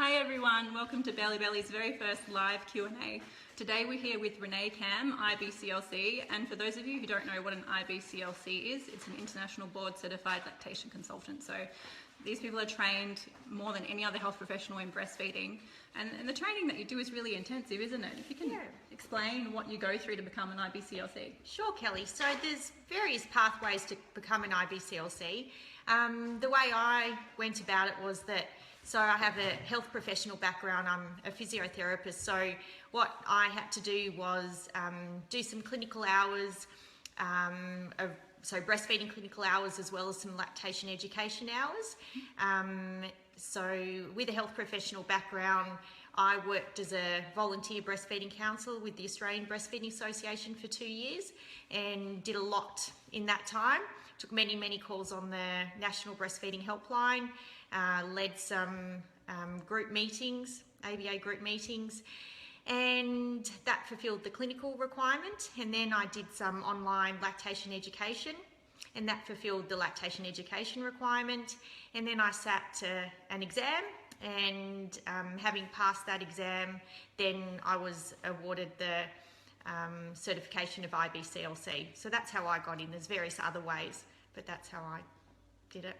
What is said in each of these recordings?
Hi everyone, welcome to BellyBelly's very first live Q&A. Today we're here with Renee Cam, IBCLC, and for those of you who don't know what an IBCLC is, it's an international board certified lactation consultant. So these people are trained more than any other health professional in breastfeeding, and the training that you do is really intensive, isn't it? If you can explain what you go through to become an IBCLC. Sure, Kelly. So there's various pathways to become an IBCLC. The way I went about it was that, so I have a health professional background, I'm a physiotherapist, so what I had to do was do some clinical hours, so breastfeeding clinical hours as well as some lactation education hours. So with a health professional background, I worked as a volunteer breastfeeding counsellor with the Australian Breastfeeding Association for 2 years and did a lot in that time. Took many calls on the National Breastfeeding Helpline, led some group meetings, ABA group meetings, and that fulfilled the clinical requirement. And then I did some online lactation education, and that fulfilled the lactation education requirement. And then I sat an exam, and having passed that exam, then I was awarded the certification of IBCLC. So that's how I got in. There's various other ways, but that's how I did it.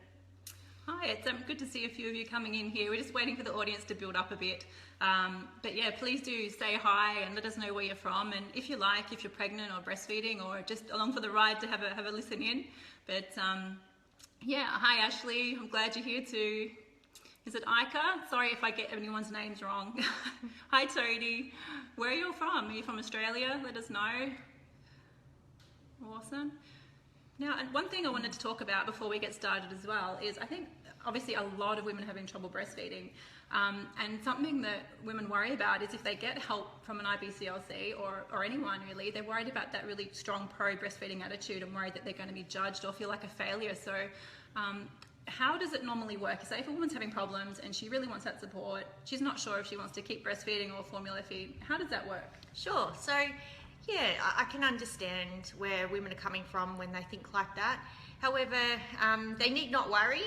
Hi, it's good to see a few of you coming in here. We're just waiting for the audience to build up a bit. But yeah, please do say hi and let us know where you're from. And if you like, if you're pregnant or breastfeeding or just along for the ride to have a listen in. But yeah, hi Ashley, I'm glad you're here too. Is it Ika? Sorry if I get anyone's names wrong. Hi Tony, where are you from? Are you from Australia? Let us know. Awesome. Now, and one thing I wanted to talk about before we get started as well is I think obviously a lot of women are having trouble breastfeeding, and something that women worry about is if they get help from an IBCLC or anyone really, they're worried about that really strong pro-breastfeeding attitude and worried that they're going to be judged or feel like a failure. So how does it normally work? Say if a woman's having problems and she really wants that support, she's not sure if she wants to keep breastfeeding or formula feed, how does that work? Sure. So yeah, I can understand where women are coming from when they think like that. However, they need not worry.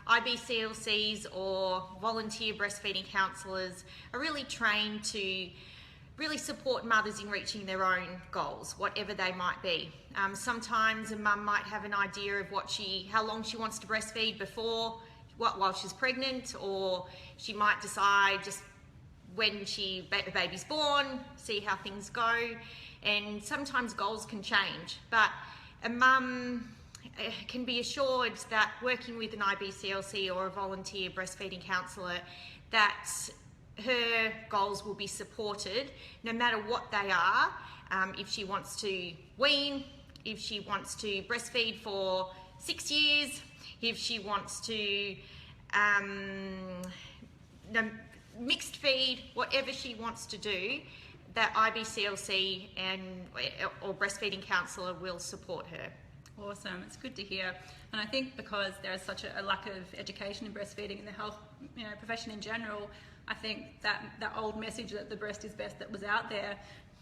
IBCLCs or volunteer breastfeeding counsellors are really trained to really support mothers in reaching their own goals, whatever they might be. Sometimes a mum might have an idea of how long she wants to breastfeed while she's pregnant, or she might decide just when the baby's born, see how things go, and sometimes goals can change. But a mum can be assured that working with an IBCLC or a volunteer breastfeeding counsellor, that her goals will be supported no matter what they are. If she wants to wean, if she wants to breastfeed for 6 years, if she wants to mixed feed, whatever she wants to do, that IBCLC or breastfeeding counsellor will support her. Awesome, it's good to hear. And I think because there is such a lack of education in breastfeeding in the health profession in general, I think that old message that the breast is best that was out there,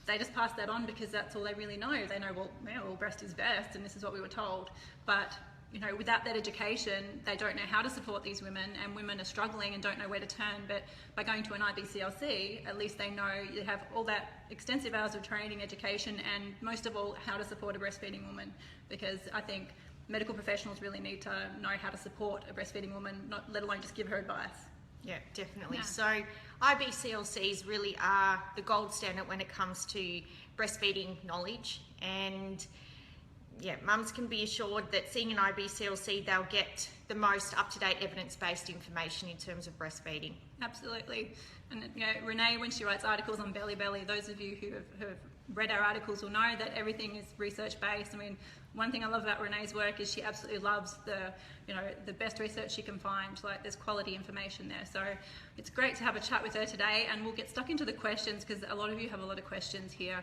they just pass that on because that's all they really know. They know, well, breast is best and this is what we were told. But without that education, they don't know how to support these women, and women are struggling and don't know where to turn. But by going to an IBCLC, at least they know you have all that extensive hours of training, education, and most of all, how to support a breastfeeding woman. Because I think medical professionals really need to know how to support a breastfeeding woman, let alone just give her advice. Yeah, definitely. Yeah. So IBCLCs really are the gold standard when it comes to breastfeeding knowledge, and yeah, mums can be assured that seeing an IBCLC, they'll get the most up-to-date evidence-based information in terms of breastfeeding. Absolutely. And Renee, when she writes articles on BellyBelly, those of you who have read our articles will know that everything is research-based. I mean, one thing I love about Renee's work is she absolutely loves the best research she can find. Like, there's quality information there. So it's great to have a chat with her today, and we'll get stuck into the questions because a lot of you have a lot of questions here.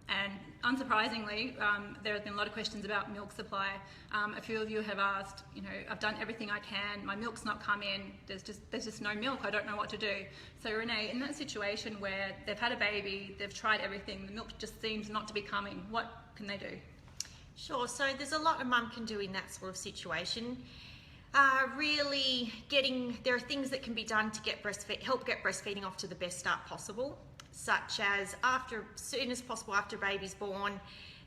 And unsurprisingly, there have been a lot of questions about milk supply. A few of you have asked, I've done everything I can, my milk's not come in, there's just no milk, I don't know what to do. So Renee, in that situation where they've had a baby, they've tried everything, the milk just seems not to be coming, what can they do? Sure, so there's a lot a mum can do in that sort of situation. Really there are things that can be done to help get breastfeeding off to the best start possible, such as soon as possible after a baby's born,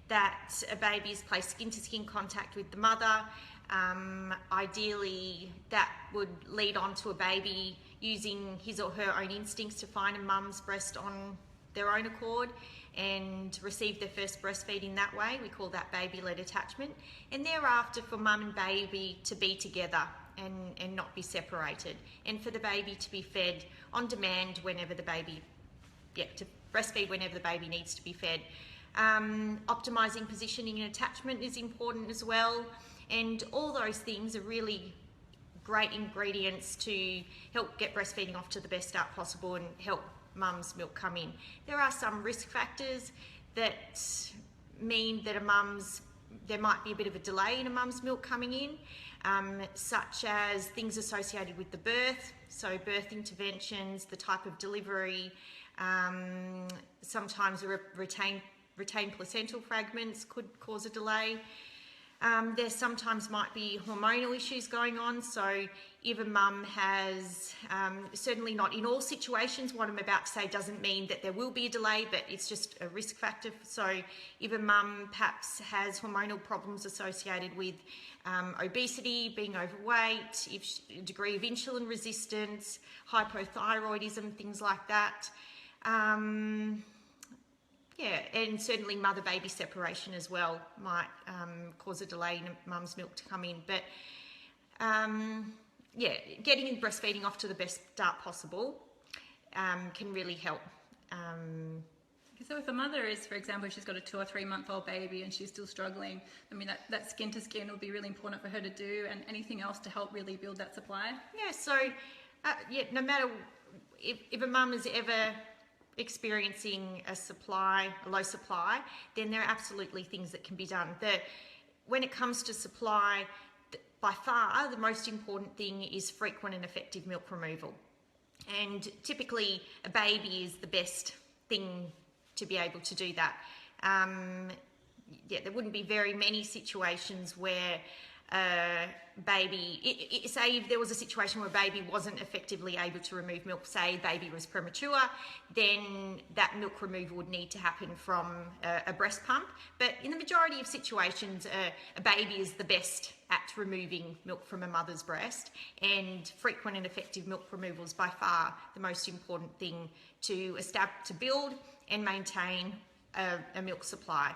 that a baby is placed skin to skin contact with the mother. Ideally, that would lead on to a baby using his or her own instincts to find a mum's breast on their own accord and receive their first breastfeed in that way. We call that baby-led attachment. And thereafter, for mum and baby to be together and not be separated, and for the baby to be fed on demand whenever the baby, to breastfeed whenever the baby needs to be fed. Optimizing positioning and attachment is important as well, and all those things are really great ingredients to help get breastfeeding off to the best start possible and help mum's milk come in. There are some risk factors that mean that there might be a bit of a delay in a mum's milk coming in, such as things associated with the birth, so birth interventions, the type of delivery, sometimes retained placental fragments could cause a delay. There sometimes might be hormonal issues going on, so if a mum has, certainly not in all situations, what I'm about to say doesn't mean that there will be a delay, but it's just a risk factor. So if a mum perhaps has hormonal problems associated with obesity, being overweight, a degree of insulin resistance, hypothyroidism, things like that. And certainly mother-baby separation as well might cause a delay in a mum's milk to come in. But getting breastfeeding off to the best start possible can really help. So if a mother is, for example, she's got a 2 or 3 month old baby and she's still struggling, I mean, that skin to skin will be really important for her to do, and anything else to help really build that supply? Yeah, so no matter if a mum is ever experiencing a low supply, then there are absolutely things that can be done. When it comes to supply, by far the most important thing is frequent and effective milk removal. And typically a baby is the best thing to be able to do that. There wouldn't be very many situations where say if there was a situation where baby wasn't effectively able to remove milk, say baby was premature, then that milk removal would need to happen from a breast pump. But in the majority of situations, a baby is the best at removing milk from a mother's breast, and frequent and effective milk removal is by far the most important thing to build and maintain a milk supply.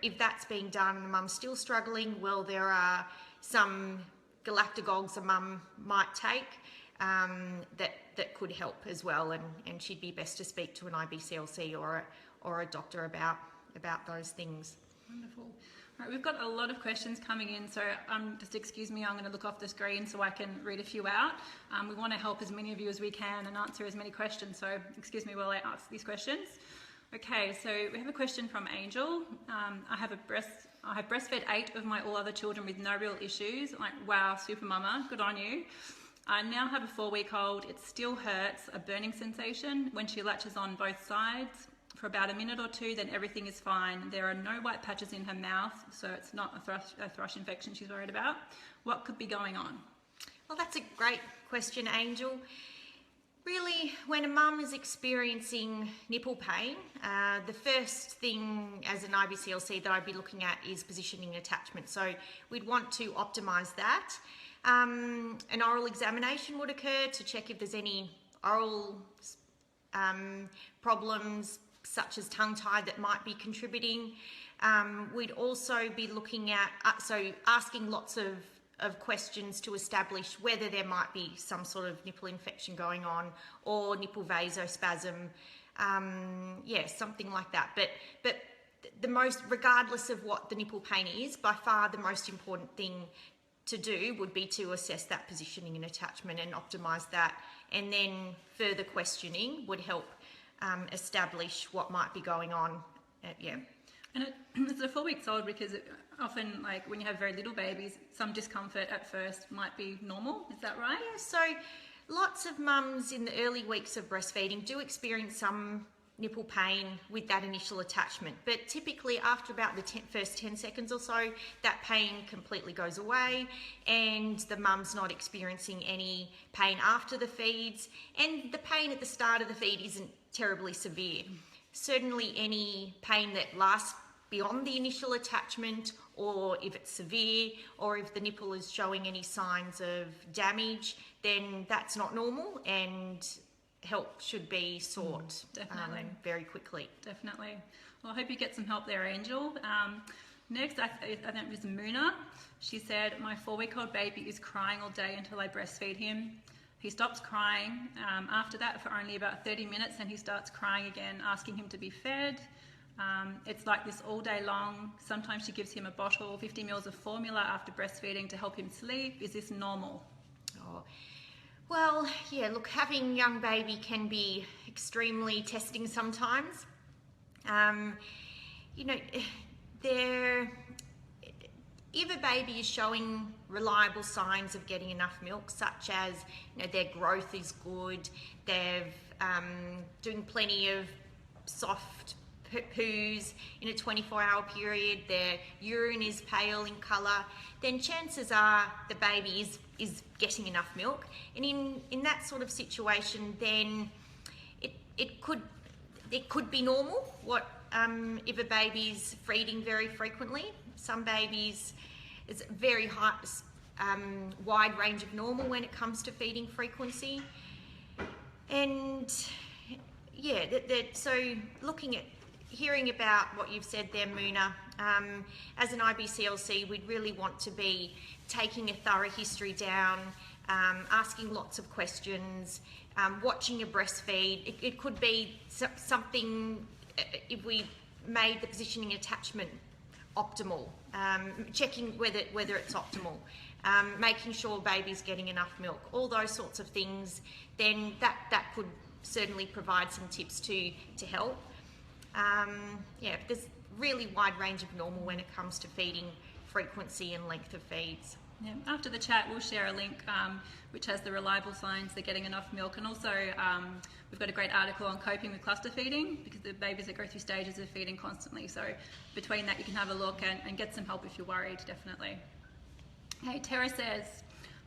If that's being done and the mum's still struggling, well, there are some galactagogues a mum might take that could help as well, and she'd be best to speak to an IBCLC or a doctor about those things. Wonderful. All right, we've got a lot of questions coming in, so just excuse me, I'm going to look off the screen so I can read a few out. We want to help as many of you as we can and answer as many questions, so excuse me while I ask these questions. Okay, so we have a question from Angel. I have breastfed 8 of my all other children with no real issues. Like, wow, super mama, good on you. I now have a 4-week-old. It still hurts, a burning sensation when she latches on both sides for about a minute or two, then everything is fine. There are no white patches in her mouth, so it's not a thrush infection she's worried about. What could be going on? Well, that's a great question, Angel. Really, when a mum is experiencing nipple pain, the first thing as an IBCLC that I'd be looking at is positioning and attachment. So we'd want to optimise that. An oral examination would occur to check if there's any oral problems, such as tongue-tie, that might be contributing. We'd also be looking at, asking lots of questions to establish whether there might be some sort of nipple infection going on or nipple vasospasm, something like that. But regardless of what the nipple pain is, by far the most important thing to do would be to assess that positioning and attachment and optimise that, and then further questioning would help establish what might be going on. And it's a 4 weeks old because often, like when you have very little babies, some discomfort at first might be normal. Is that right? Yeah, so lots of mums in the early weeks of breastfeeding do experience some nipple pain with that initial attachment, but typically after about the first 10 seconds or so, that pain completely goes away and the mum's not experiencing any pain after the feeds, and the pain at the start of the feed isn't terribly severe. Certainly any pain that lasts beyond the initial attachment, or if it's severe, or if the nipple is showing any signs of damage, then that's not normal and help should be sought very quickly. Definitely. Well, I hope you get some help there, Angel. Next, I think it was Muna. She said, my 4-week-old baby is crying all day until I breastfeed him. He stops crying after that for only about 30 minutes, and he starts crying again, asking him to be fed. It's like this all day long. Sometimes she gives him a bottle, 50 mils of formula after breastfeeding to help him sleep. Is this normal? Oh. Well, yeah, look, having young baby can be extremely testing sometimes. You know, if a baby is showing reliable signs of getting enough milk, such as, you know, their growth is good, they're doing plenty of soft poos in a 24-hour period, their urine is pale in colour, then chances are the baby is getting enough milk. And in that sort of situation, then it could be normal. If a baby's feeding very frequently. Some babies, it's a very high, wide range of normal when it comes to feeding frequency. And yeah, so hearing about what you've said there, Muna, as an IBCLC, we'd really want to be taking a thorough history down, asking lots of questions, watching a breastfeed. It could be something, if we made the positioning attachment optimal, checking whether it's optimal, making sure baby's getting enough milk, all those sorts of things, then that could certainly provide some tips to help. Yeah, there's really wide range of normal when it comes to feeding frequency and length of feeds. Yeah. After the chat, we'll share a link which has the reliable signs they're getting enough milk, and also we've got a great article on coping with cluster feeding, because the babies that go through stages of feeding constantly. So between that, you can have a look and get some help if you're worried, definitely. Hey, Tara says,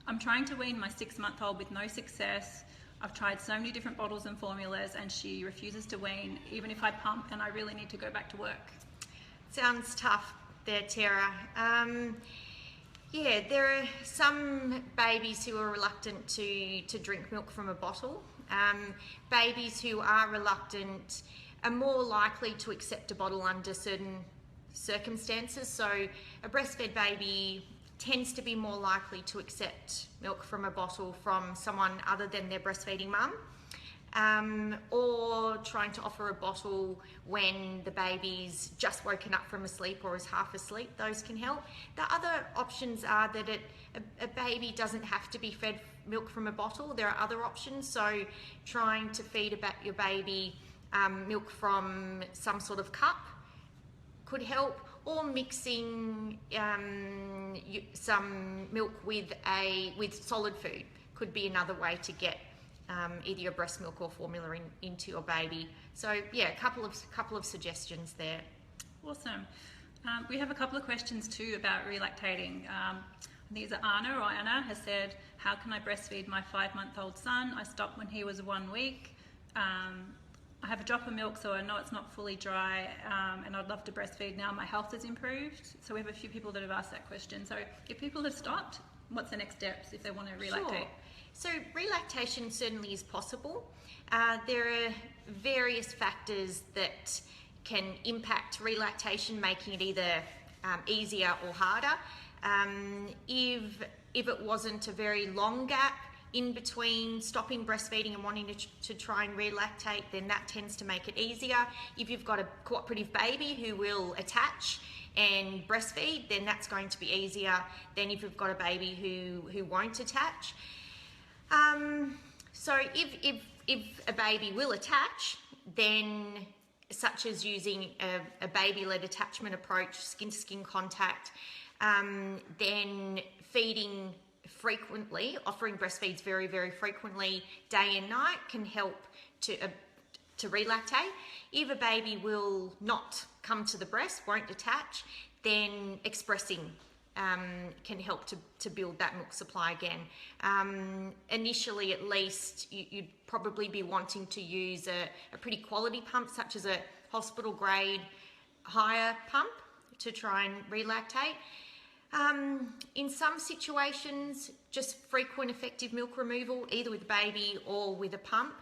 I'm trying to wean my 6-month-old with no success. I've tried so many different bottles and formulas and she refuses to wean, even if I pump, and I really need to go back to work. Sounds tough there, Tara. Yeah, there are some babies who are reluctant to drink milk from a bottle. Babies who are reluctant are more likely to accept a bottle under certain circumstances. So a breastfed baby tends to be more likely to accept milk from a bottle from someone other than their breastfeeding mum, or trying to offer a bottle when the baby's just woken up from a sleep or is half asleep. Those can help. The other options are that a baby doesn't have to be fed milk from a bottle. There are other options, so trying to feed your baby milk from some sort of cup could help, or mixing some milk with solid food could be another way to get either your breast milk or formula into your baby. So yeah, a couple of suggestions there. Awesome. We have a couple of questions too about relactating. These are Anna has said, how can I breastfeed my 5-month-old son? I stopped when he was 1 week. I have a drop of milk, so I know it's not fully dry, and I'd love to breastfeed now. My health has improved. So we have a few people that have asked that question. So if people have stopped, what's the next steps if they want to relactate? Sure. So relactation certainly is possible. There are various factors that can impact relactation, making it either easier or harder. If it wasn't a very long gap in between stopping breastfeeding and wanting to try and relactate, then that tends to make it easier. If you've got a cooperative baby who will attach and breastfeed, then that's going to be easier than if you've got a baby who won't attach. So if a baby will attach, then such as using a baby-led attachment approach, skin-to-skin contact, then feeding frequently, offering breastfeeds very, very frequently, day and night, can help to to relactate. If a baby will not come to the breast, won't attach, then expressing can help to build that milk supply again. Initially, at least, you'd probably be wanting to use a pretty quality pump, such as a hospital grade higher pump, to try and relactate. In some situations, just frequent effective milk removal, either with the baby or with a pump,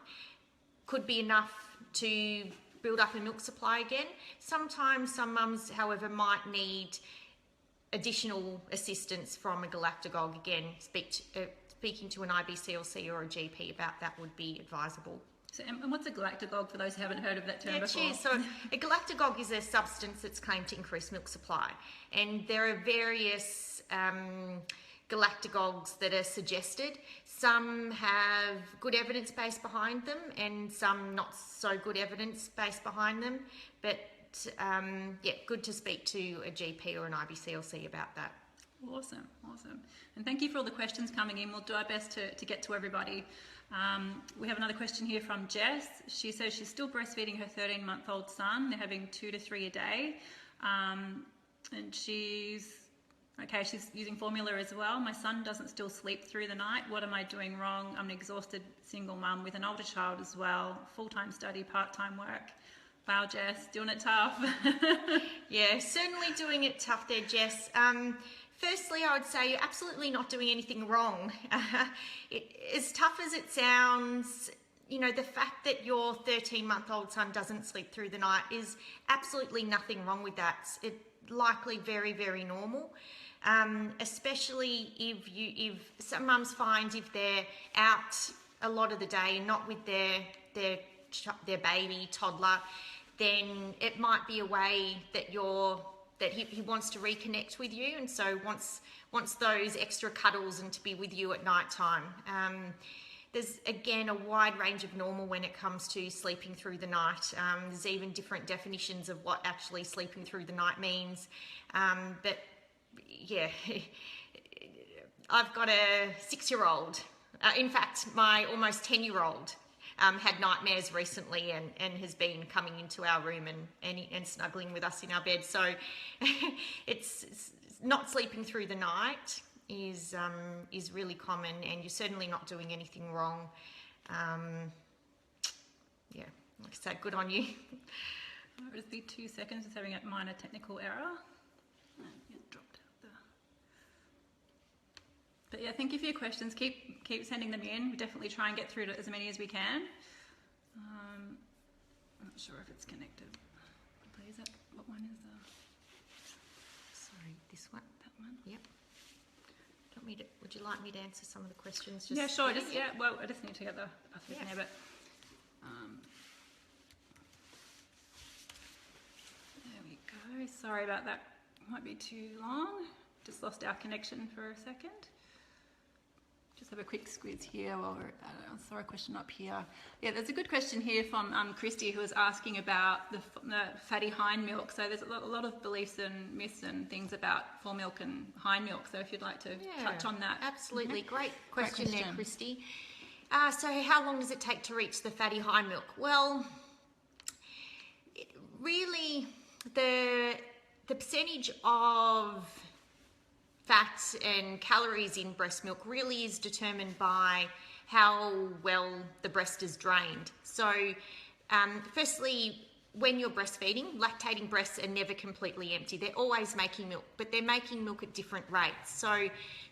could be enough to build up a milk supply again. Sometimes some mums, however, might need additional assistance from a galactagogue. Again, speaking to an IBCLC or a GP about that would be advisable. So, and what's a galactagogue for those who haven't heard of that term before? Cheers. So a galactagogue is a substance that's claimed to increase milk supply, and there are various galactagogues that are suggested. Some have good evidence base behind them, and some not so good evidence base behind them. But yeah, good to speak to a GP or an IBCLC about that. Awesome. And thank you for all the questions coming in. We'll do our best to get to everybody. We have another question here from Jess. She says she's still breastfeeding her 13-month-old son. They're having 2 to 3 a day. And she's using formula as well. My son doesn't still sleep through the night. What am I doing wrong? I'm an exhausted single mum with an older child as well. Full-time study, part-time work. Wow, Jess, doing it tough. Yeah, certainly doing it tough there, Jess. Firstly, I would say you're absolutely not doing anything wrong. As tough as it sounds, you know, the fact that your 13-month-old son doesn't sleep through the night is absolutely nothing wrong with that. It's likely very, very normal. Especially if some mums find if they're out a lot of the day and not with their baby, toddler, then it might be a way that he wants to reconnect with you, and so wants those extra cuddles and to be with you at night time. There's again a wide range of normal when it comes to sleeping through the night. There's even different definitions of what actually sleeping through the night means. But yeah, I've got a 6-year-old. In fact, my almost 10-year-old had nightmares recently and has been coming into our room and snuggling with us in our bed. So it's not sleeping through the night is really common, and you're certainly not doing anything wrong. Yeah, like I say, good on you. It'll just be 2 seconds, just having a minor technical error. It dropped out there. But yeah, thank you for your questions. Keep sending them in. We definitely try and get through to as many as we can. I'm not sure if it's connected. Is that what one is? Sorry, this one. That one. Yep. Would you like me to answer some of the questions? Yeah, sure. Well, I just need to get the password in there, but there we go. Sorry about that. Might be too long. Just lost our connection for a second. Just have a quick squeeze here while we're at it. I saw a question up here. Yeah, there's a good question here from Christy, who was asking about the fatty hind milk. So there's a lot of beliefs and myths and things about fore milk and hind milk. So if you'd like to touch on that. Absolutely. Great question there, Christy. So how long does it take to reach the fatty hind milk? Well, really the percentage of fats and calories in breast milk really is determined by how well the breast is drained. So firstly, when you're breastfeeding, lactating breasts are never completely empty. They're always making milk, but they're making milk at different rates. So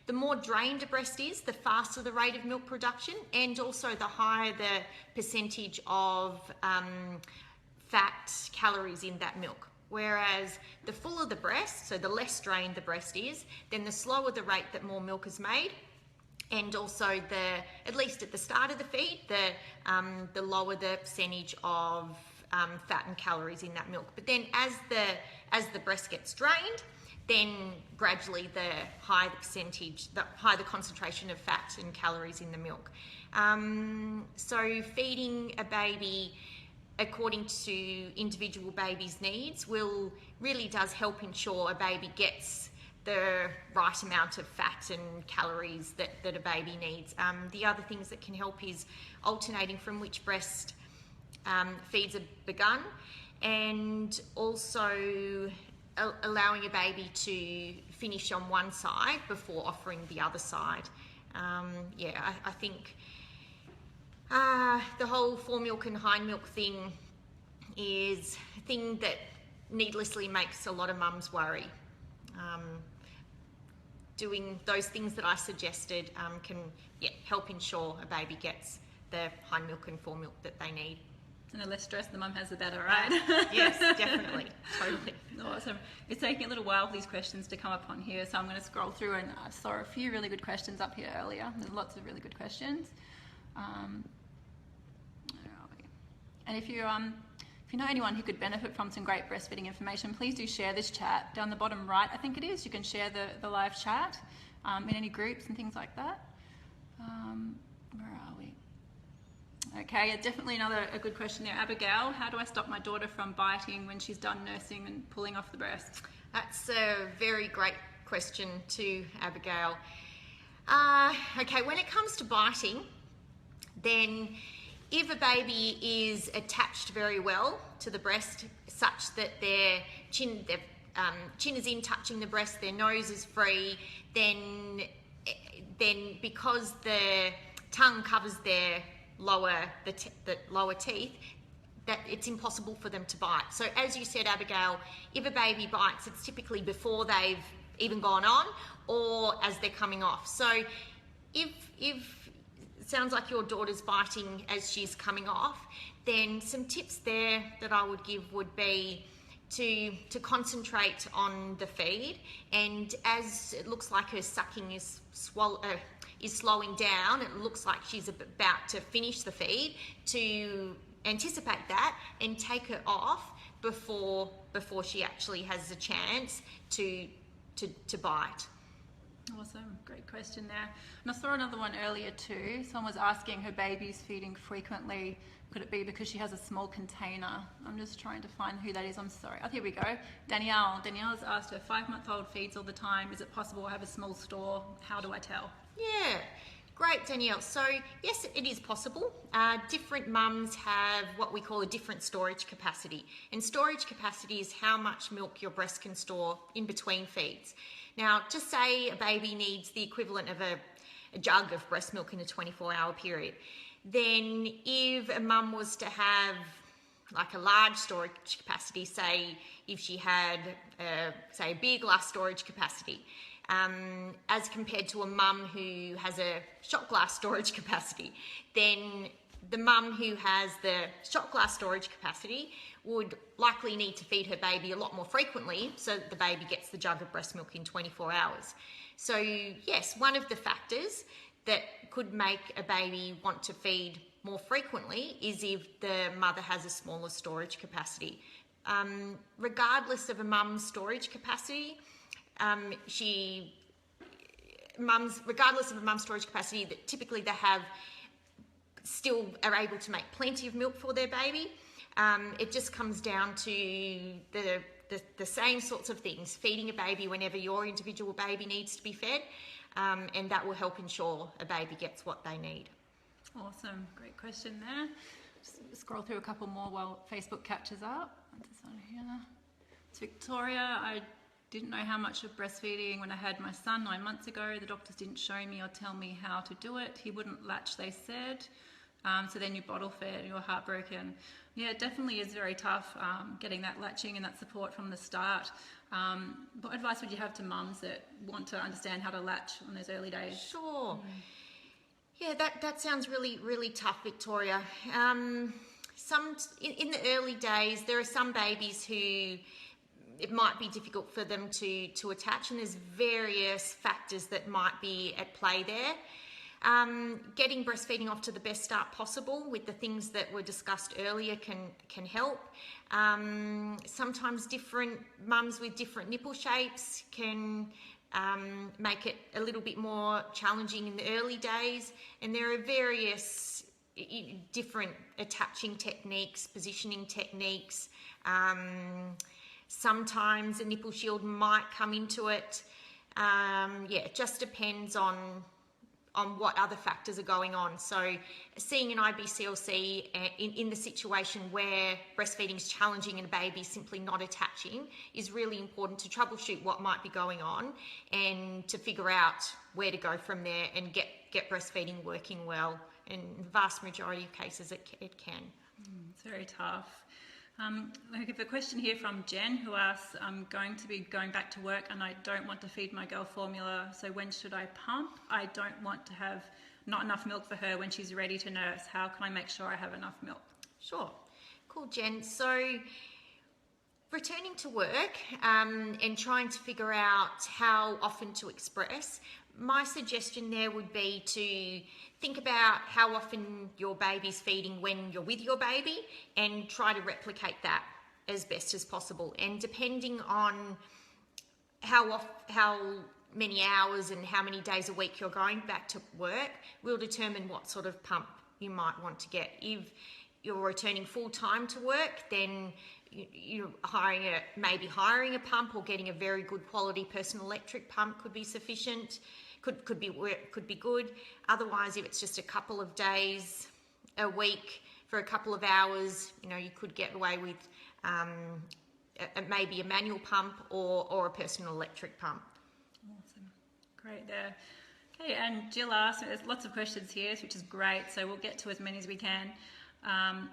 the more drained a breast is, the faster the rate of milk production, and also the higher the percentage of fat calories in that milk. Whereas the fuller the breast, so the less drained the breast is, then the slower the rate that more milk is made, and also at least at the start of the feed, the lower the percentage of fat and calories in that milk. But then as the breast gets drained, then gradually the higher the concentration of fat and calories in the milk. So feeding a baby according to individual babies' needs really does help ensure a baby gets the right amount of fat and calories that a baby needs. The other things that can help is alternating from which breast feeds are begun, and also allowing a baby to finish on one side before offering the other side. I think the whole foremilk and hindmilk thing is a thing that needlessly makes a lot of mums worry. Doing those things that I suggested can help ensure a baby gets the hindmilk and foremilk that they need. And the less stress the mum has, the better, right? Yes, definitely, totally. Awesome. It's taking a little while for these questions to come up on here, so I'm going to scroll through, and I saw a few really good questions up here earlier. There's lots of really good questions. Where are we? And if you know anyone who could benefit from some great breastfeeding information, please do share this chat. Down the bottom right, I think it is, you can share the live chat in any groups and things like that. Where are we? Okay, definitely a good question there. Abigail, how do I stop my daughter from biting when she's done nursing and pulling off the breast? That's a very great question too, Abigail. Okay, when it comes to biting, then if a baby is attached very well to the breast, such that their chin is in touching the breast, their nose is free, then because the tongue covers their the lower teeth, that it's impossible for them to bite. So as you said, Abigail, if a baby bites, it's typically before they've even gone on or as they're coming off. So if it sounds like your daughter's biting as she's coming off, then some tips there that I would give would be to concentrate on the feed, and as it looks like her sucking is slowing down, it looks like she's about to finish the feed, to anticipate that and take her off before she actually has a chance to bite. Awesome, great question there. And I saw another one earlier too. Someone was asking, her baby's feeding frequently. Could it be because she has a small container? I'm just trying to find who that is. I'm sorry. Oh, here we go. Danielle's asked, her 5-month-old feeds all the time. Is it possible I have a small store? How do I tell? Yeah, great, Danielle. So yes, it is possible. Different mums have what we call a different storage capacity. And storage capacity is how much milk your breast can store in between feeds. Now, just say a baby needs the equivalent of a jug of breast milk in a 24-hour period. Then if a mum was to have like a large storage capacity, say if she had say a beer glass storage capacity, as compared to a mum who has a shot glass storage capacity, then the mum who has the shot glass storage capacity would likely need to feed her baby a lot more frequently so that the baby gets the jug of breast milk in 24 hours. So yes, one of the factors that could make a baby want to feed more frequently is if the mother has a smaller storage capacity. Regardless of a mum's storage capacity, regardless of a mum's storage capacity, that typically they have still are able to make plenty of milk for their baby. It just comes down to the same sorts of things, feeding a baby whenever your individual baby needs to be fed, and that will help ensure a baby gets what they need. Awesome, great question there. Just scroll through a couple more while Facebook catches up. This one here. It's Victoria. I didn't know how much of breastfeeding when I had my son 9 months ago. The doctors didn't show me or tell me how to do it. He wouldn't latch, they said. So then you bottle fed and you're heartbroken. Yeah, it definitely is very tough getting that latching and that support from the start. What advice would you have to mums that want to understand how to latch on those early days? Sure. Yeah, that sounds really, really tough, Victoria. In the early days, there are some babies who it might be difficult for them to attach, and there's various factors that might be at play there. Getting breastfeeding off to the best start possible with the things that were discussed earlier can help. Sometimes different mums with different nipple shapes can make it a little bit more challenging in the early days, and there are various different attaching techniques, positioning techniques. Sometimes a nipple shield might come into it. It just depends on what other factors are going on. So seeing an IBCLC in the situation where breastfeeding is challenging and a baby is simply not attaching is really important to troubleshoot what might be going on and to figure out where to go from there and get breastfeeding working well. In the vast majority of cases, it can. It's very tough. We have a question here from Jen who asks, I'm going to be going back to work and I don't want to feed my girl formula, so when should I pump? I don't want to have not enough milk for her when she's ready to nurse. How can I make sure I have enough milk? Sure. Cool, Jen. So returning to work and trying to figure out how often to express, my suggestion there would be to think about how often your baby's feeding when you're with your baby and try to replicate that as best as possible. And depending on how many hours and how many days a week you're going back to work will determine what sort of pump you might want to get. If you're returning full-time to work, then you're maybe hiring a pump or getting a very good quality personal electric pump could be sufficient. Could be good. Otherwise, if it's just a couple of days a week for a couple of hours, you could get away with maybe a manual pump or a personal electric pump. Awesome, great there. Okay, and Jill asked, there's lots of questions here, which is great, so we'll get to as many as we can.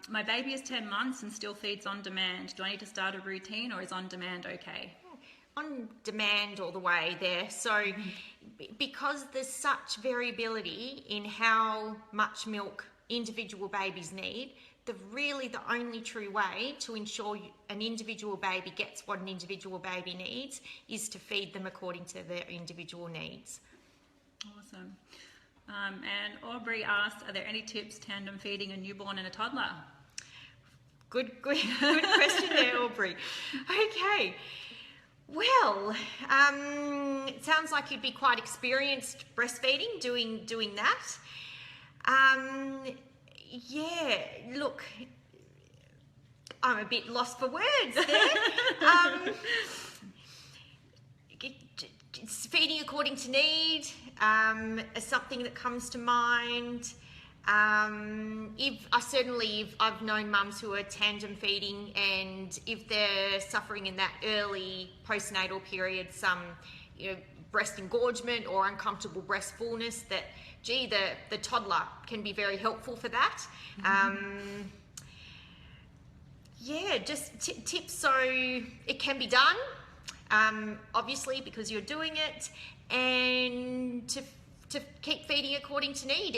My baby is 10 months and still feeds on demand. Do I need to start a routine or is on demand okay? On demand all the way there. So because there's such variability in how much milk individual babies need, the only true way to ensure an individual baby gets what an individual baby needs is to feed them according to their individual needs. Awesome. And Aubrey asked, are there any tips tandem feeding a newborn and a toddler? Good question there, Aubrey. Okay. Well, it sounds like you'd be quite experienced breastfeeding, doing that. Yeah, look, I'm a bit lost for words there. Feeding according to need is something that comes to mind. I've known mums who are tandem feeding, and if they're suffering in that early postnatal period some breast engorgement or uncomfortable breast fullness, that the toddler can be very helpful for that. Just tips so it can be done, obviously because you're doing it, and to keep feeding according to need.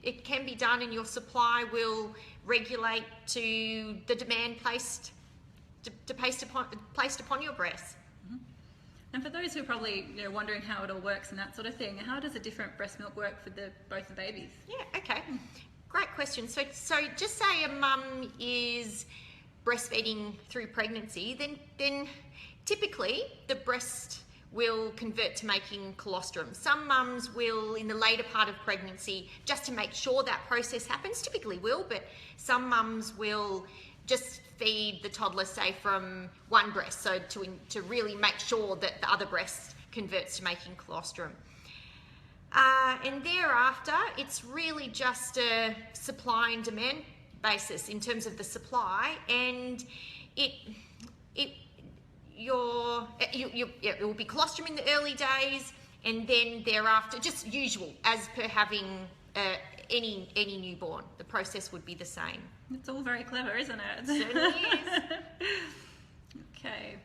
It can be done, and your supply will regulate to the demand placed upon your breast. Mm-hmm. And for those who are probably wondering how it all works and that sort of thing, how does a different breast milk work for both the babies? Yeah, okay. Great question. So just say a mum is breastfeeding through pregnancy, then typically the breast will convert to making colostrum. Some mums will, in the later part of pregnancy, just to make sure that process happens, typically will, but some mums will just feed the toddler, say, from one breast, so to really make sure that the other breast converts to making colostrum. And thereafter, it's really just a supply and demand basis in terms of the supply, and it will be colostrum in the early days, and then thereafter, just usual, as per having any newborn. The process would be the same. It's all very clever, isn't it? It certainly is. Okay.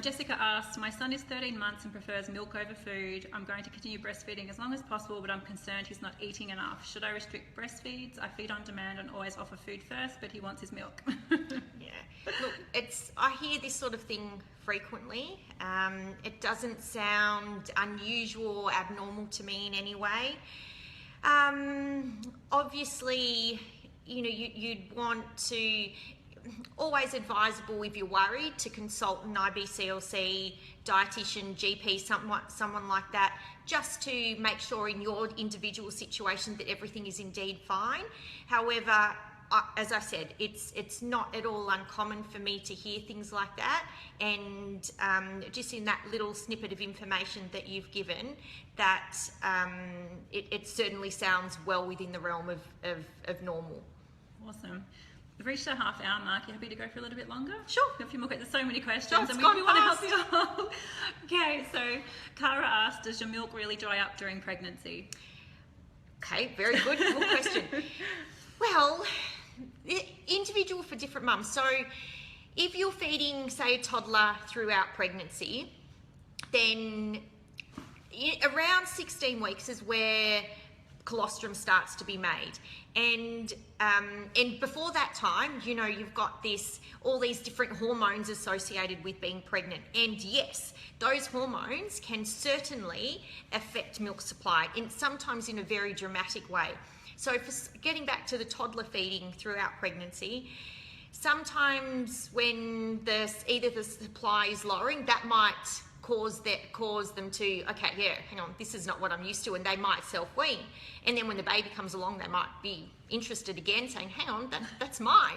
Jessica asks, my son is 13 months and prefers milk over food. I'm going to continue breastfeeding as long as possible, but I'm concerned he's not eating enough. Should I restrict breastfeeds? I feed on demand and always offer food first, but he wants his milk. Yeah. Look, I hear this sort of thing frequently. It doesn't sound unusual or abnormal to me in any way. Obviously, you'd want to, always advisable if you're worried to consult an IBCLC, dietitian, GP, someone like that, just to make sure in your individual situation that everything is indeed fine. However, as I said, it's not at all uncommon for me to hear things like that, and just in that little snippet of information that you've given, that it certainly sounds well within the realm of normal. Awesome. We've reached our half-hour mark. You happy to go for a little bit longer? Sure. A few more questions. There's so many questions, Sure, and we want to help you all. Okay, so Cara asked, does your milk really dry up during pregnancy? Okay, very good. Good question. Well, individual for different mums. So if you're feeding, say, a toddler throughout pregnancy, then around 16 weeks is where colostrum starts to be made, and before that time, you know, you've got all these different hormones associated with being pregnant, and yes, those hormones can certainly affect milk supply, sometimes in a very dramatic way. So getting back to the toddler feeding throughout pregnancy, sometimes when either the supply is lowering, that might cause them to, okay, yeah, hang on, this is not what I'm used to, and they might self-wean. And then when the baby comes along, they might be interested again, saying, hang on, that's mine.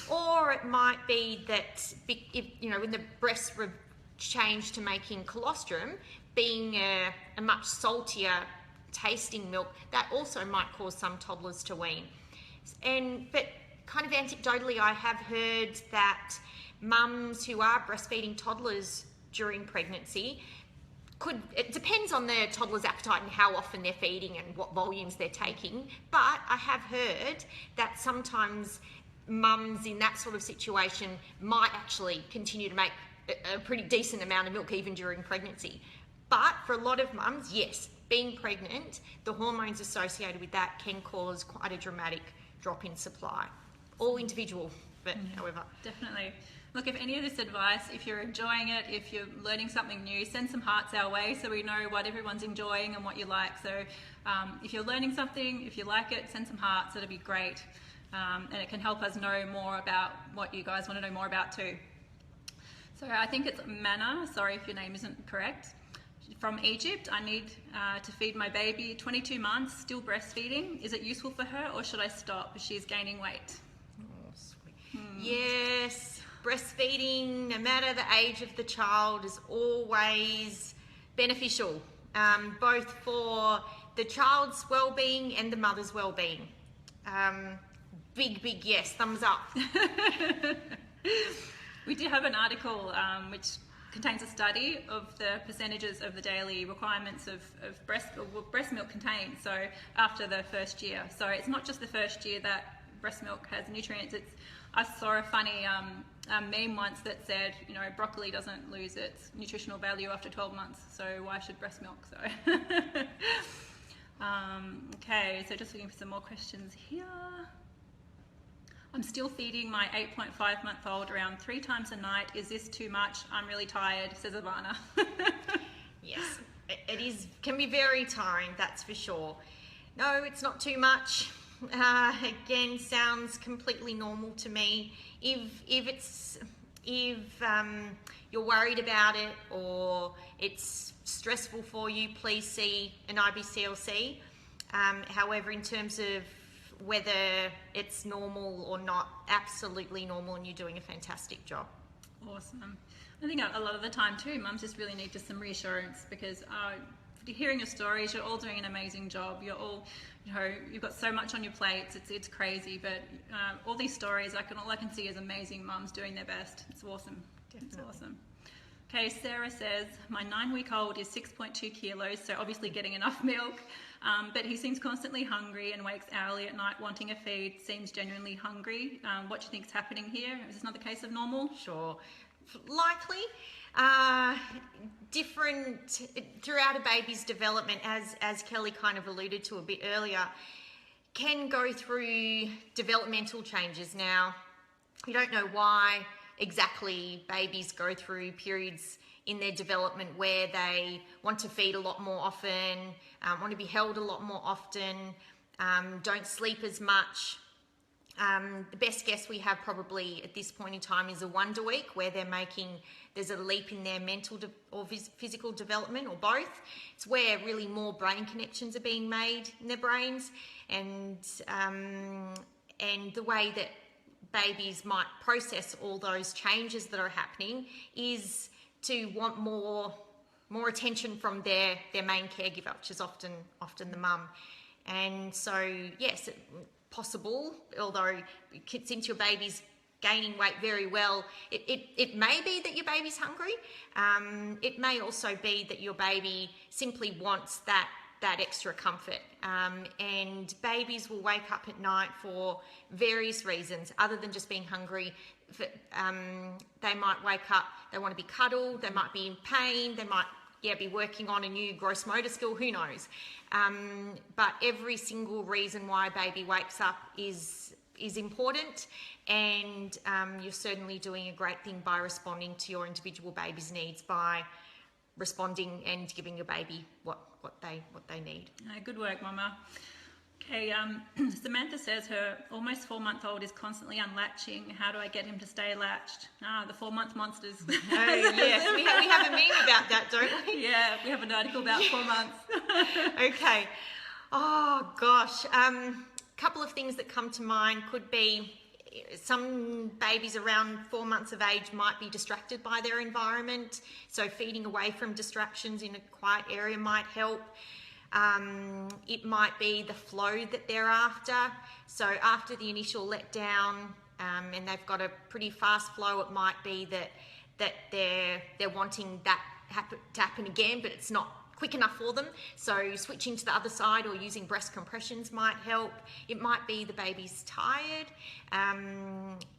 Or it might be that, when the breasts were changed to making colostrum, being a much saltier tasting milk, that also might cause some toddlers to wean. But kind of anecdotally, I have heard that mums who are breastfeeding toddlers during pregnancy it depends on the toddler's appetite and how often they're feeding and what volumes they're taking, but I have heard that sometimes mums in that sort of situation might actually continue to make a pretty decent amount of milk even during pregnancy. But for a lot of mums, yes, being pregnant, the hormones associated with that can cause quite a dramatic drop in supply. All individual, but however. Definitely. Look, if any of this advice, if you're enjoying it, if you're learning something new, send some hearts our way so we know what everyone's enjoying and what you like. So if you're learning something, if you like it, send some hearts. It'll be great. And it can help us know more about what you guys want to know more about too. So I think it's Mana, sorry if your name isn't correct, from Egypt. I need to feed my baby, 22 months, still breastfeeding. Is it useful for her or should I stop? She's gaining weight. Oh, sweet. Yes. Breastfeeding, no matter the age of the child, is always beneficial, both for the child's well-being and the mother's well-being. Big yes, thumbs up. We do have an article which contains a study of the percentages of the daily requirements of breast milk contained, so after the first year. So it's not just the first year that breast milk has nutrients. I saw a funny meme once that said, broccoli doesn't lose its nutritional value after 12 months, so why should breast milk? So, okay, so just looking for some more questions here. I'm still feeding my 8.5-month-old around 3 times a night. Is this too much? I'm really tired, says Ivana. Yes, it can be very tiring, that's for sure. No, it's not too much. Again, sounds completely normal to me. If you're worried about it or it's stressful for you, please see an IBCLC. However, in terms of whether it's normal or not, absolutely normal, and you're doing a fantastic job. Awesome. I think a lot of the time too, mums just really need just some reassurance, because hearing your stories, you're all doing an amazing job. You're all, you've got so much on your plates. It's crazy, but all these stories, all I can see is amazing mums doing their best. It's awesome. Definitely. It's awesome. Okay, Sarah says, my 9-week-old is 6.2 kilos, so obviously getting enough milk, but he seems constantly hungry and wakes early at night wanting a feed, seems genuinely hungry. What do you think is happening here? Is this not the case of normal? Sure. Likely. Different throughout a baby's development, as Kelly kind of alluded to a bit earlier, can go through developmental changes. Now, we don't know why exactly babies go through periods in their development where they want to feed a lot more often, want to be held a lot more often, don't sleep as much. The best guess we have probably at this point in time is a wonder week, where there's a leap in their mental or physical development, or both. It's where really more brain connections are being made in their brains, and and the way that babies might process all those changes that are happening is to want more attention from their main caregiver, which is often the mum. And so, yes, it's possible, although since your baby's gaining weight very well, it may be that your baby's hungry. It may also be that your baby simply wants that extra comfort. And babies will wake up at night for various reasons, other than just being hungry. They might wake up, they want to be cuddled, they might be in pain, they might be working on a new gross motor skill, who knows. But every single reason why a baby wakes up is important, and you're certainly doing a great thing by responding to your individual baby's needs, by responding and giving your baby what they need. Good work, Mama. Okay, Samantha says her almost 4-month-old is constantly unlatching. How do I get him to stay latched? The 4-month monsters. Oh, yes, we have a meme about that, don't we? Yeah, we have an article about 4 months. Okay. Oh, gosh. Couple of things that come to mind could be some babies around 4 months of age might be distracted by their environment. So feeding away from distractions in a quiet area might help. It might be the flow that they're after. So after the initial letdown, and they've got a pretty fast flow, it might be that they're wanting that to happen again, but it's not quick enough for them. So switching to the other side or using breast compressions might help. It might be the baby's tired,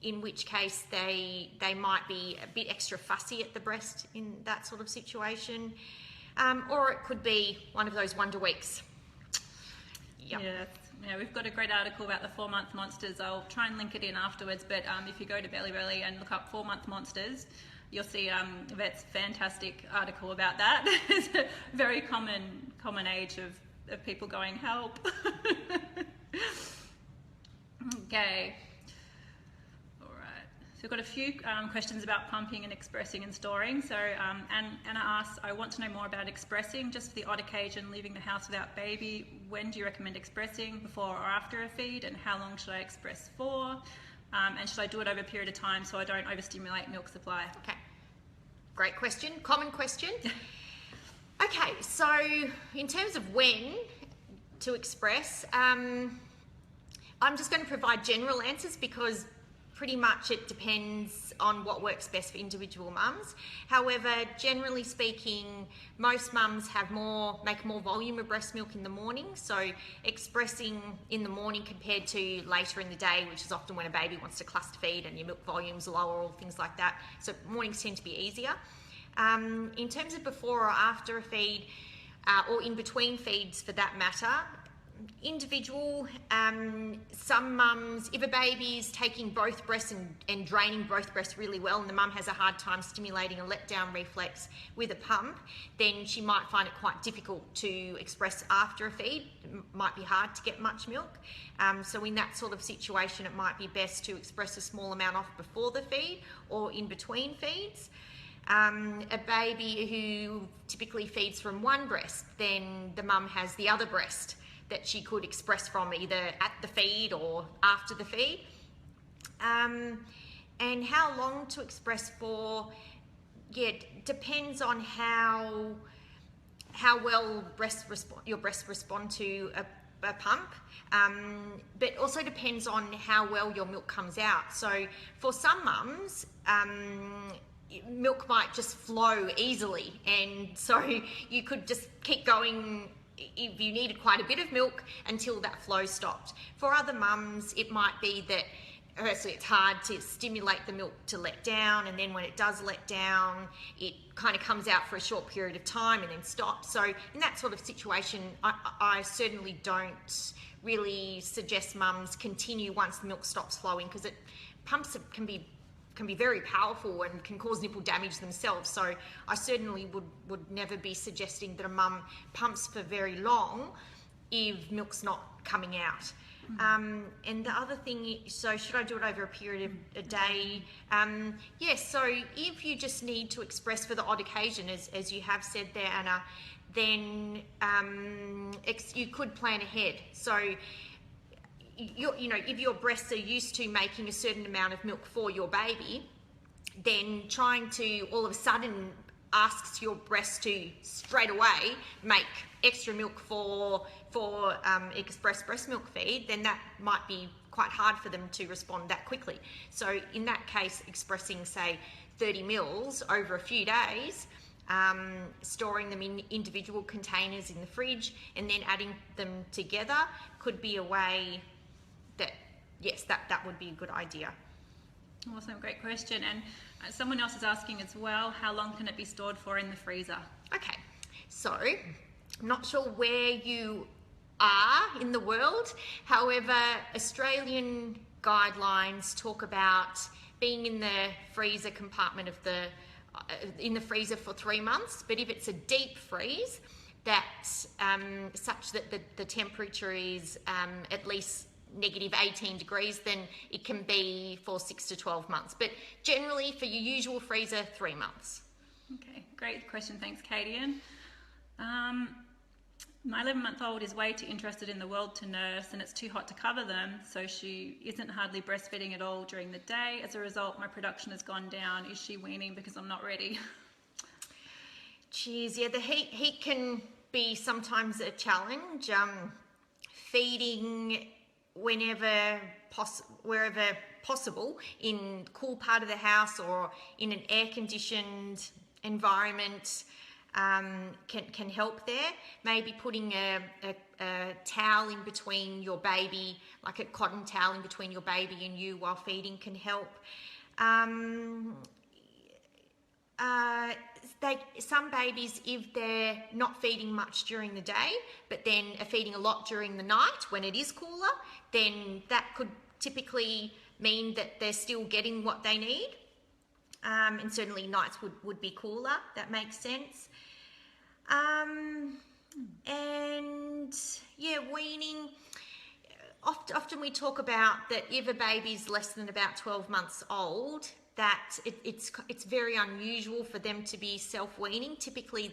in which case they might be a bit extra fussy at the breast in that sort of situation. Or it could be one of those wonder weeks. Yep. Yeah, we've got a great article about the 4-month monsters. I'll try and link it in afterwards, but if you go to BellyBelly and look up 4-month monsters, you'll see Yvette's fantastic article about that. It's a very common age of people going, help. Okay. We've got a few questions about pumping and expressing and storing. So Anna asks, I want to know more about expressing, just for the odd occasion leaving the house without baby. When do you recommend expressing, before or after a feed, and how long should I express for? And should I do it over a period of time so I don't overstimulate milk supply? Okay, great question, common question. Okay, so in terms of when to express, I'm just going to provide general answers because pretty much it depends on what works best for individual mums. However, generally speaking, most mums make more volume of breast milk in the morning. So expressing in the morning compared to later in the day, which is often when a baby wants to cluster feed and your milk volume's lower or things like that. So mornings tend to be easier. In terms of before or after a feed, or in between feeds for that matter, individual. Some mums, if a baby's taking both breasts and draining both breasts really well, and the mum has a hard time stimulating a letdown reflex with a pump, then she might find it quite difficult to express after a feed. It might be hard to get much milk. So in that sort of situation, it might be best to express a small amount off before the feed or in between feeds. A baby who typically feeds from one breast, then the mum has the other breast that she could express from either at the feed or after the feed. And how long to express for, depends on how well your breasts respond to a pump, but also depends on how well your milk comes out. So for some mums, milk might just flow easily, and so you could just keep going if you needed quite a bit of milk until that flow stopped. For other mums, it might be that firstly it's hard to stimulate the milk to let down, and then when it does let down, it kind of comes out for a short period of time and then stops. So in that sort of situation, I certainly don't really suggest mums continue once the milk stops flowing, because pumps can be very powerful and can cause nipple damage themselves. So I certainly would never be suggesting that a mum pumps for very long if milk's not coming out. And the other thing, so should I do it over a period of a day? Yes, so if you just need to express for the odd occasion, as you have said there, Anna, then you could plan ahead. So if your breasts are used to making a certain amount of milk for your baby, then trying to all of a sudden asks your breast to straight away make extra milk for express breast milk feed, then that might be quite hard for them to respond that quickly. So in that case, expressing say 30 mils over a few days, storing them in individual containers in the fridge and then adding them together could be a way that, yes, that would be a good idea. Awesome, great question. And someone else is asking as well, how long can it be stored for in the freezer? Okay, so I'm not sure where you are in the world. However, Australian guidelines talk about being in the freezer compartment of in the freezer for 3 months. But if it's a deep freeze, that's such that the temperature is at least -18 degrees, then it can be for 6 to 12 months. But generally, for your usual freezer, 3 months. Okay, great question. Thanks, Katie. My 11-month-old is way too interested in the world to nurse, and it's too hot to cover them, so she isn't hardly breastfeeding at all during the day. As a result, my production has gone down. Is she weaning because I'm not ready? Geez, yeah, the heat can be sometimes a challenge. Feeding wherever possible in cool part of the house or in an air-conditioned environment can help there. Maybe putting a towel in between your baby, like a cotton towel in between your baby and you while feeding can help. Some babies, if they're not feeding much during the day, but then are feeding a lot during the night when it is cooler, then that could typically mean that they're still getting what they need. And certainly nights would be cooler. That makes sense. And yeah, weaning. Often we talk about that if a baby's less than about 12 months old, that it's very unusual for them to be self-weaning. Typically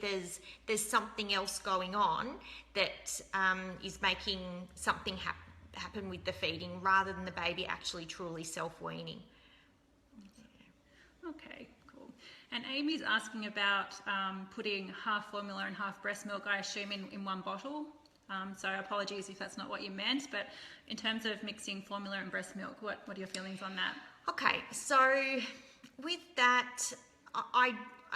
there's something else going on that is making something happen with the feeding rather than the baby actually truly self-weaning. Okay, cool. And Amy's asking about putting half formula and half breast milk, I assume, in one bottle. So apologies if that's not what you meant, but in terms of mixing formula and breast milk, what are your feelings on that? Okay, so with that, I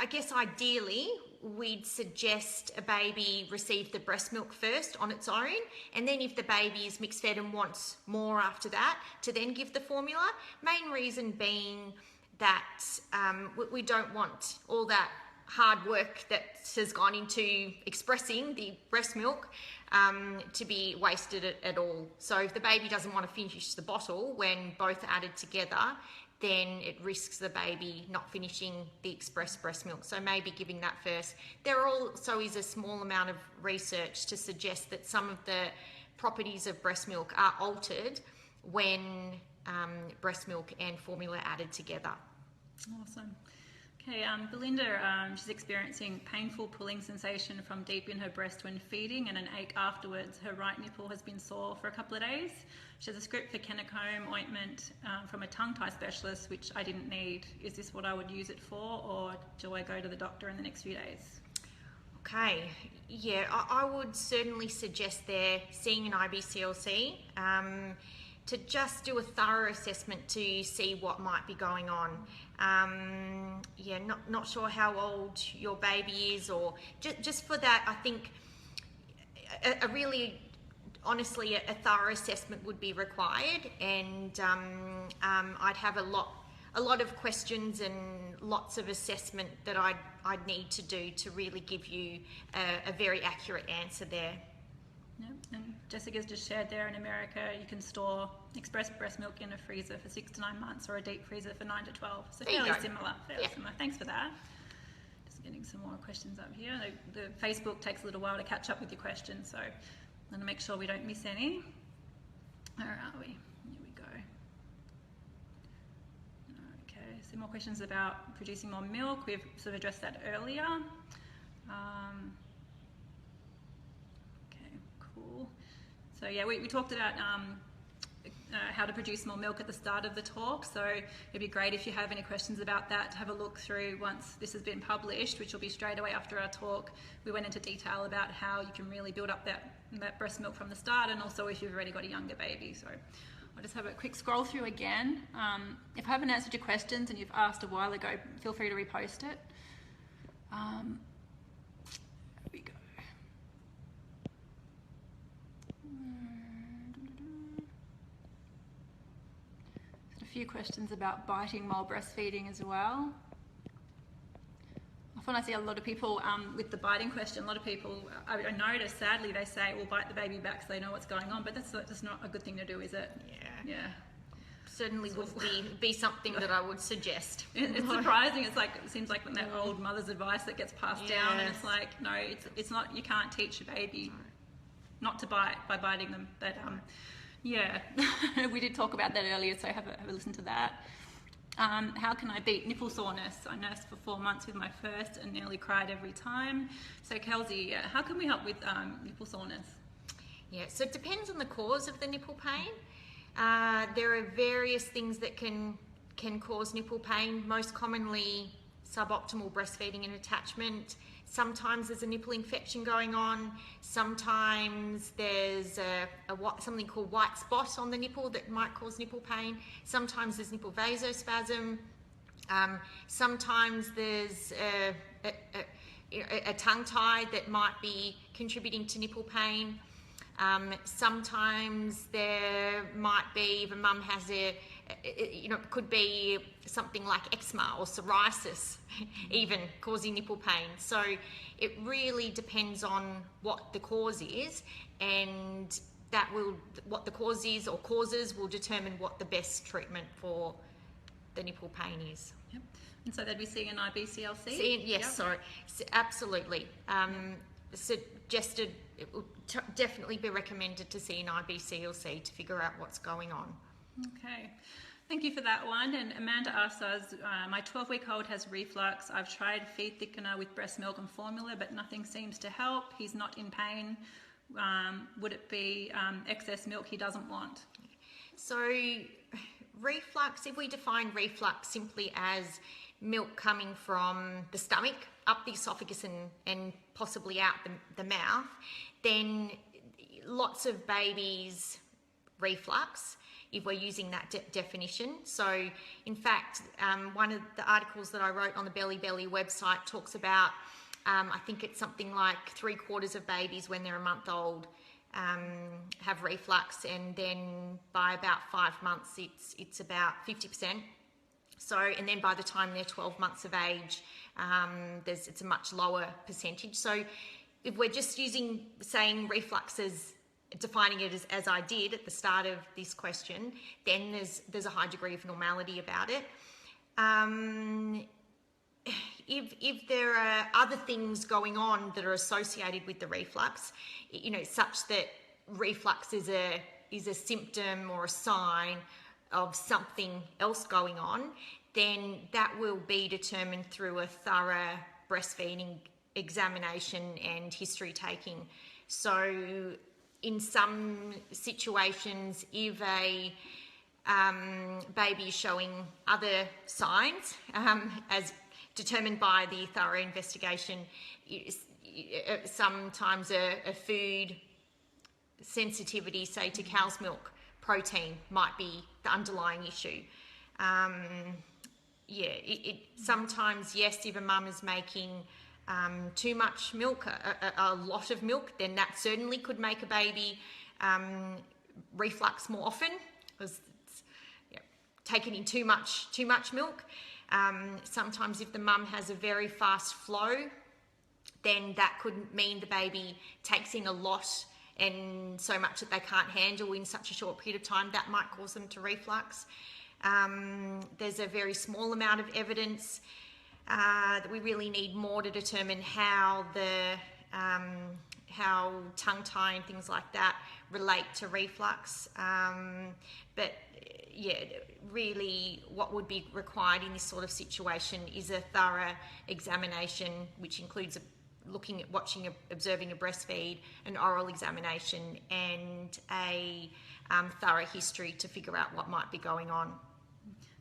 guess ideally we'd suggest a baby receive the breast milk first on its own, and then if the baby is mixed fed and wants more after that, to then give the formula. Main reason being that we don't want all that hard work that has gone into expressing the breast milk to be wasted at all. So if the baby doesn't want to finish the bottle when both are added together, then it risks the baby not finishing the express breast milk. So maybe giving that first. There also is a small amount of research to suggest that some of the properties of breast milk are altered when breast milk and formula are added together. Awesome. Okay, Belinda, she's experiencing painful pulling sensation from deep in her breast when feeding and an ache afterwards. Her right nipple has been sore for a couple of days. She has a script for Kenacomb ointment from a tongue tie specialist, which I didn't need. Is this what I would use it for, or do I go to the doctor in the next few days? Okay, yeah, I would certainly suggest they're seeing an IBCLC to just do a thorough assessment to see what might be going on. Yeah, not sure how old your baby is, or just for that, I think a really, honestly, a thorough assessment would be required, and I'd have a lot of questions and lots of assessment that I'd need to do to really give you a very accurate answer there. Yeah, and Jessica's just shared there, in America you can store express breast milk in a freezer for 6 to 9 months or a deep freezer for 9 to 12. So fairly similar. Thanks for that. Just getting some more questions up here. The Facebook takes a little while to catch up with your questions, so I'm going to make sure we don't miss any. Where are we? Here we go. Okay, some more questions about producing more milk. We've sort of addressed that earlier. So yeah, we talked about how to produce more milk at the start of the talk, so it'd be great if you have any questions about that to have a look through once this has been published, which will be straight away after our talk. We went into detail about how you can really build up that breast milk from the start, and also if you've already got a younger baby. So I'll just have a quick scroll through again. If I haven't answered your questions and you've asked a while ago, feel free to repost it. There we go. A few questions about biting while breastfeeding as well. Often I see a lot of people with the biting question, a lot of people, I notice sadly they say, well, bite the baby back so they know what's going on, but that's just not a good thing to do, is it? Yeah. Yeah. Certainly would be something that I would suggest. It's surprising. It seems like that old mother's advice that gets passed down, and it's like, no, it's not. You can't teach a baby not to bite by biting them. But yeah, we did talk about that earlier, so have a listen to that. How can I beat nipple soreness? I nursed for 4 months with my first and nearly cried every time. So Kelsey, how can we help with nipple soreness? Yeah, so it depends on the cause of the nipple pain. There are various things that can cause nipple pain, most commonly suboptimal breastfeeding and attachment. Sometimes there's a nipple infection going on. Sometimes there's something called white spot on the nipple that might cause nipple pain. Sometimes there's nipple vasospasm. Sometimes there's a tongue tie that might be contributing to nipple pain. Sometimes there might be, if a mum has it could be something like eczema or psoriasis even causing nipple pain. So it really depends on what the cause is, and what the cause is or causes will determine what the best treatment for the nipple pain is. Yep. And so they'd be seeing an IBCLC? Yes, yep. Sorry. Absolutely. Suggested, it would definitely be recommended to see an IBCLC to figure out what's going on. Okay, thank you for that one. And Amanda asks us, my 12-week-old has reflux. I've tried feed thickener with breast milk and formula, but nothing seems to help. He's not in pain. Would it be excess milk he doesn't want? So reflux, if we define reflux simply as milk coming from the stomach up the esophagus and possibly out the mouth, then lots of babies reflux if we're using that definition. So in fact, one of the articles that I wrote on the BellyBelly website talks about, I think it's something like 3/4 of babies when they're a month old have reflux, and then by about 5 months it's about 50%. So, and then by the time they're 12 months of age, it's a much lower percentage. So if we're just saying reflux as defining it as I did at the start of this question, then there's a high degree of normality about it. If there are other things going on that are associated with the reflux, such that reflux is a symptom or a sign of something else going on, then that will be determined through a thorough breastfeeding examination and history taking. So in some situations, if a baby is showing other signs, as determined by the thorough investigation, sometimes a food sensitivity, say to cow's milk protein, might be the underlying issue. Sometimes, yes, if a mum is making too much milk, a lot of milk, then that certainly could make a baby reflux more often, because it's taken in too much milk. Sometimes if the mum has a very fast flow, then that could mean the baby takes in a lot and so much that they can't handle in such a short period of time. That might cause them to reflux. There's a very small amount of evidence that we really need more to determine how tongue tie and things like that relate to reflux. But yeah, really what would be required in this sort of situation is a thorough examination, which includes observing a breastfeed, an oral examination, and a thorough history to figure out what might be going on.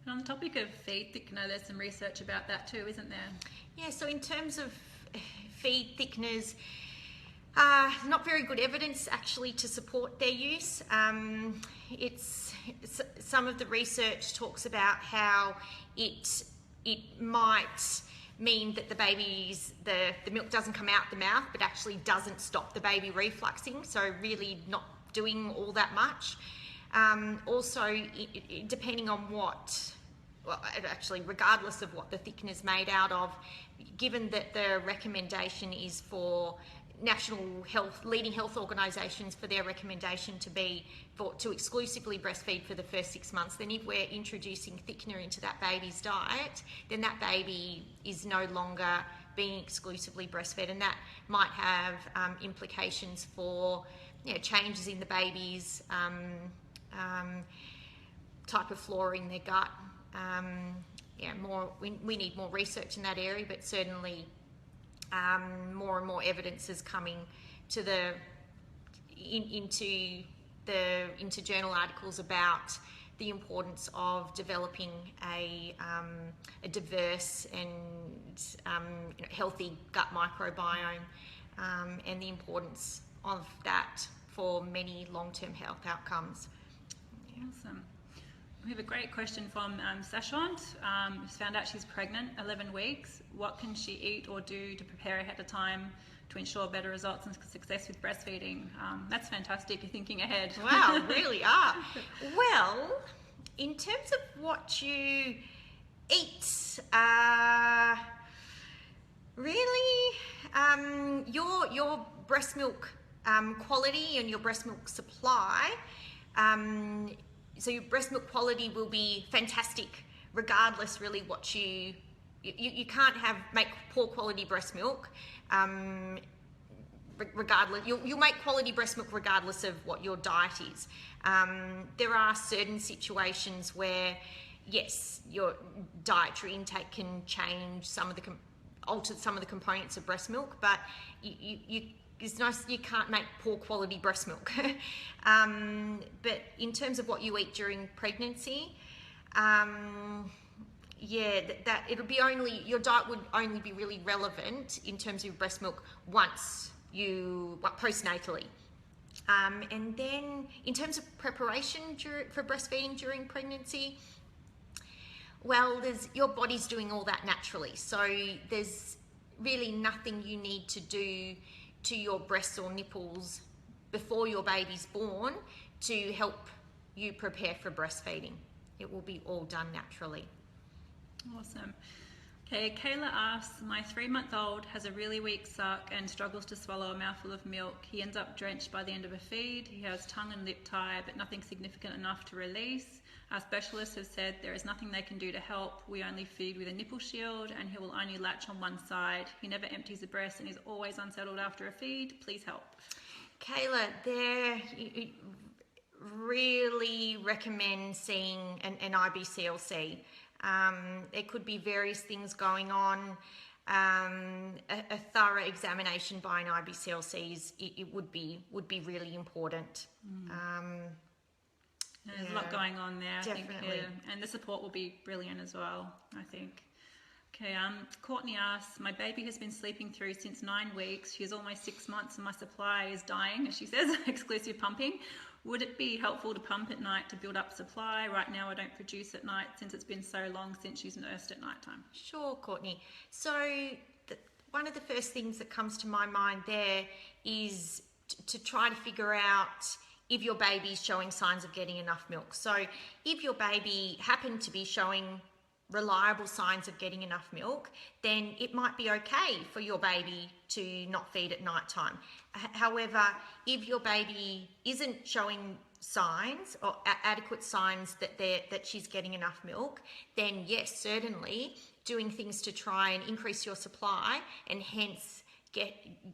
And on the topic of feed thickener, there's some research about that too, isn't there? Yeah, so in terms of feed thickeners, not very good evidence actually to support their use. Some of the research talks about how it might mean that the milk doesn't come out the mouth, but actually doesn't stop the baby refluxing, so really not doing all that much. Also, depending on regardless of what the thickener is made out of, given that the recommendation is for leading health organisations for their recommendation to exclusively breastfeed for the first 6 months, then if we're introducing thickener into that baby's diet, then that baby is no longer being exclusively breastfed, and that might have implications for changes in the baby's type of flora in their gut. We need more research in that area, but certainly more and more evidence is coming into journal articles about the importance of developing a diverse and healthy gut microbiome, and the importance of that for many long-term health outcomes. Awesome. We have a great question from Sashant. Who's found out she's pregnant, 11 weeks. What can she eat or do to prepare ahead of time to ensure better results and success with breastfeeding? That's fantastic. You're thinking ahead. Wow, really are. Well, in terms of what you eat, really, your breast milk quality and your breast milk supply. So your breast milk quality will be fantastic regardless really what you can't make poor quality breast milk regardless. You'll make quality breast milk regardless of what your diet is. There are certain situations where yes, your dietary intake can change alter some of the components of breast milk, but it's nice you can't make poor quality breast milk. But in terms of what you eat during pregnancy, your diet would only be really relevant in terms of breast milk postnatally. And then in terms of preparation for breastfeeding during pregnancy, well, your body's doing all that naturally, so there's really nothing you need to do to your breasts or nipples before your baby's born to help you prepare for breastfeeding. It will be all done naturally. Awesome. Okay, Kayla asks, my 3-month-old has a really weak suck and struggles to swallow a mouthful of milk. He ends up drenched by the end of a feed. He has tongue and lip tie, but nothing significant enough to release. Our specialists have said there is nothing they can do to help. We only feed with a nipple shield and he will only latch on one side. He never empties the breast and is always unsettled after a feed. Please help. Kayla, really recommend seeing an IBCLC. There could be various things going on. A thorough examination by an IBCLC would be really important. There's a lot going on there. Definitely. I think, and the support will be brilliant as well, I think. Okay, Courtney asks, my baby has been sleeping through since 9 weeks. She is almost 6 months and my supply is dying, as she says, exclusive pumping. Would it be helpful to pump at night to build up supply? Right now I don't produce at night since it's been so long since she's nursed at night time. Sure, Courtney. So one of the first things that comes to my mind there is to try to figure out if your baby's showing signs of getting enough milk. So if your baby happened to be showing reliable signs of getting enough milk, then it might be okay for your baby to not feed at night time. However, if your baby isn't showing signs or adequate signs that she's getting enough milk, then yes, certainly doing things to try and increase your supply and hence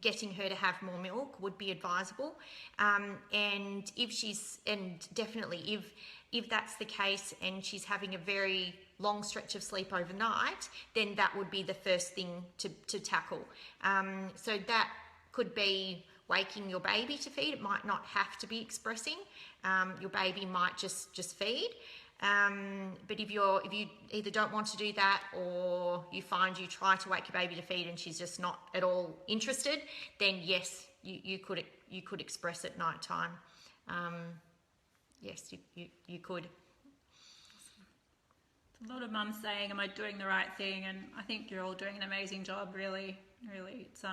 getting her to have more milk would be advisable. And definitely if that's the case and she's having a very long stretch of sleep overnight, then that would be the first thing to tackle. So that could be waking your baby to feed. It might not have to be expressing. Your baby might just feed. But if you either don't want to do that, or you find you try to wake your baby to feed and she's just not at all interested, then yes, you could express at night time. Yes, you could. A lot of mums saying, am I doing the right thing? And I think you're all doing an amazing job, really. It's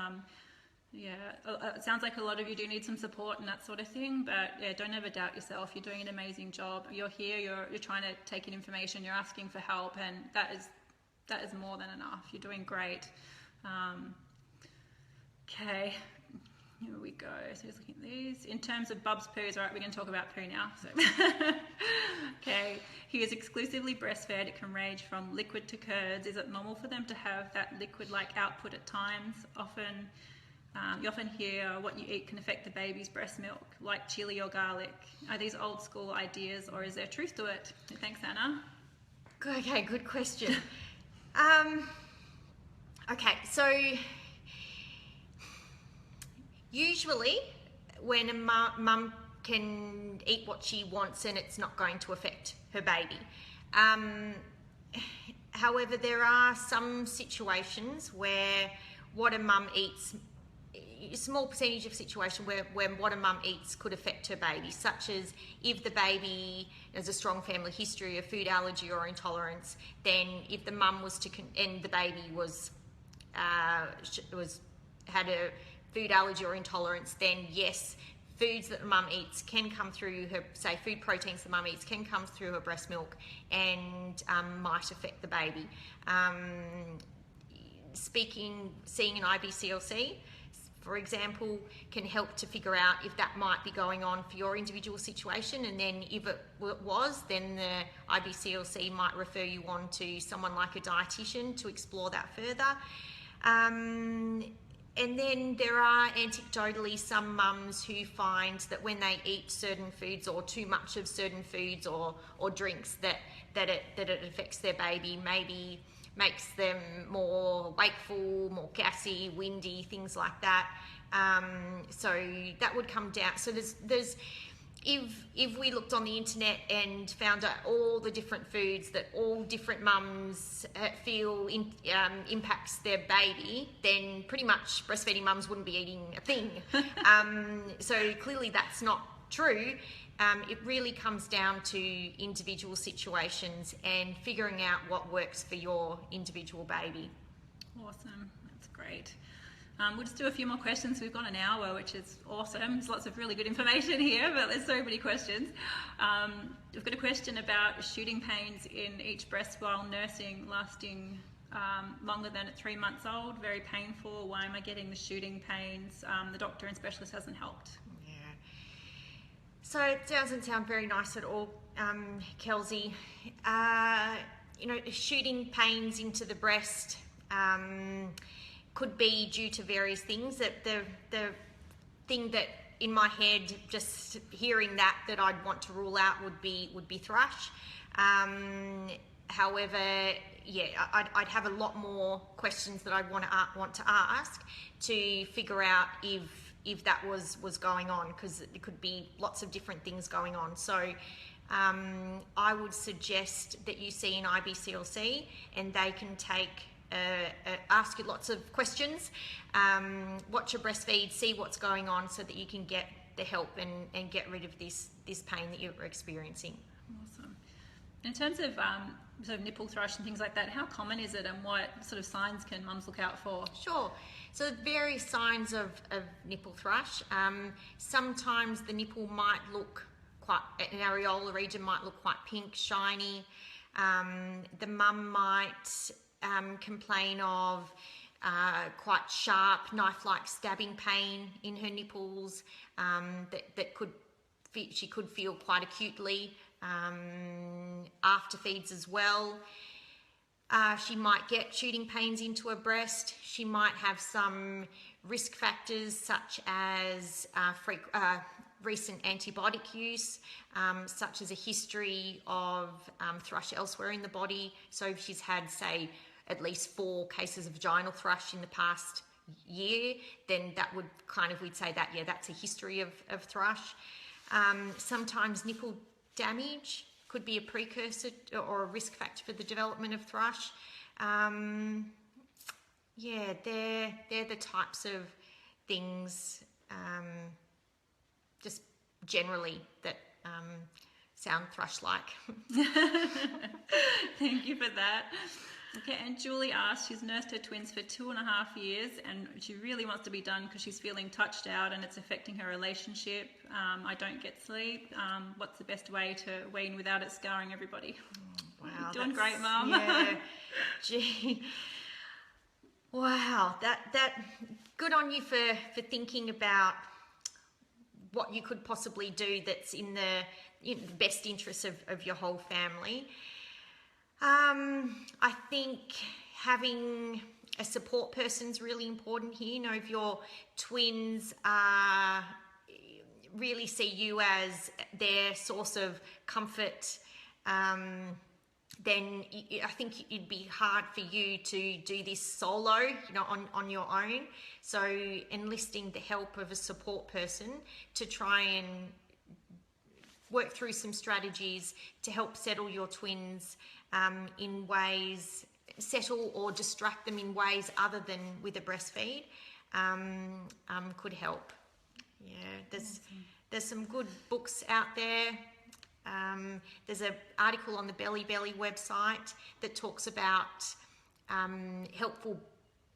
it sounds like a lot of you do need some support and that sort of thing, but yeah, don't ever doubt yourself. You're doing an amazing job. You're here, you're trying to take in information, you're asking for help, and that is more than enough. You're doing great. Okay, here we go. So just looking at these. In terms of Bub's poos, all right, we're going to talk about poo now. So. Okay, he is exclusively breastfed. It can range from liquid to curds. Is it normal for them to have that liquid-like output at times? You often hear what you eat can affect the baby's breast milk, like chili or garlic. Are these old school ideas, or is there truth to it? Thanks, Anna. Okay, good question. Okay, so usually when a mum can eat what she wants and it's not going to affect her baby. However, there are some situations where what a mum eats, a small percentage of situation where what a mum eats could affect her baby, such as if the baby has a strong family history of food allergy or intolerance, then if the mum was to, and the baby had a food allergy or intolerance, then yes, foods that the mum eats can come through her, say food proteins the mum eats can come through her breast milk and might affect the baby. Seeing an IBCLC, for example, can help to figure out if that might be going on for your individual situation, and then if it was, then the IBCLC might refer you on to someone like a dietitian to explore that further. And then there are anecdotally some mums who find that when they eat certain foods or too much of certain foods or drinks that it affects their baby, maybe makes them more wakeful, more gassy, windy, things like that. So that would come down. So there's if we looked on the internet and found out all the different foods that all different mums feel impacts their baby, then pretty much breastfeeding mums wouldn't be eating a thing. So clearly that's not true. It really comes down to individual situations and figuring out what works for your individual baby. Awesome, that's great. We'll just do a few more questions. We've got an hour, which is awesome. There's lots of really good information here, but there's so many questions. We've got a question about shooting pains in each breast while nursing, lasting longer than at 3 months old. Very painful. Why am I getting the shooting pains? The doctor and specialist hasn't helped. Yeah. So it doesn't sound very nice at all, Kelsey. Shooting pains into the breast could be due to various things. That the thing that in my head, just hearing that I'd want to rule out would be thrush. However, yeah, I'd have a lot more questions that I'd want to ask to figure out if that was going on, because it could be lots of different things going on. So I would suggest that you see an IBCLC and they can ask you lots of questions, watch your breastfeed, see what's going on so that you can get the help and get rid of this pain that you're experiencing. Awesome. In terms of sort of nipple thrush and things like that, how common is it, and what sort of signs can mums look out for? Sure. So various signs of nipple thrush. Sometimes the nipple might look an areola region might look quite pink, shiny. The mum might complain of quite sharp, knife-like stabbing pain in her nipples that she could feel quite acutely after feeds as well. She might get shooting pains into her breast. She might have some risk factors such as recent antibiotic use, such as a history of thrush elsewhere in the body. So if she's had, say, at least 4 cases of vaginal thrush in the past year, then that would kind of, we'd say that, yeah, that's a history of thrush. Sometimes nipple damage could be a precursor or a risk factor for the development of thrush. Yeah, they're the types of things, just generally, that sound thrush-like. Thank you for that. Okay, and Julie asked, she's nursed her twins for 2.5 years and she really wants to be done because she's feeling touched out and it's affecting her relationship. I don't get sleep. What's the best way to wean without it scarring everybody? Wow, you're doing great, Mum. Yeah, gee. Wow, that good on you for thinking about what you could possibly do that's in the best interest of your whole family. I think having a support person is really important here. You know, if your twins really see you as their source of comfort, then I think it'd be hard for you to do this solo, on your own. So enlisting the help of a support person to try and work through some strategies to help settle your twins in ways, settle or distract them in ways other than with a breastfeed, could help. Yeah, there's some good books out there. There's an article on the BellyBelly website that talks about helpful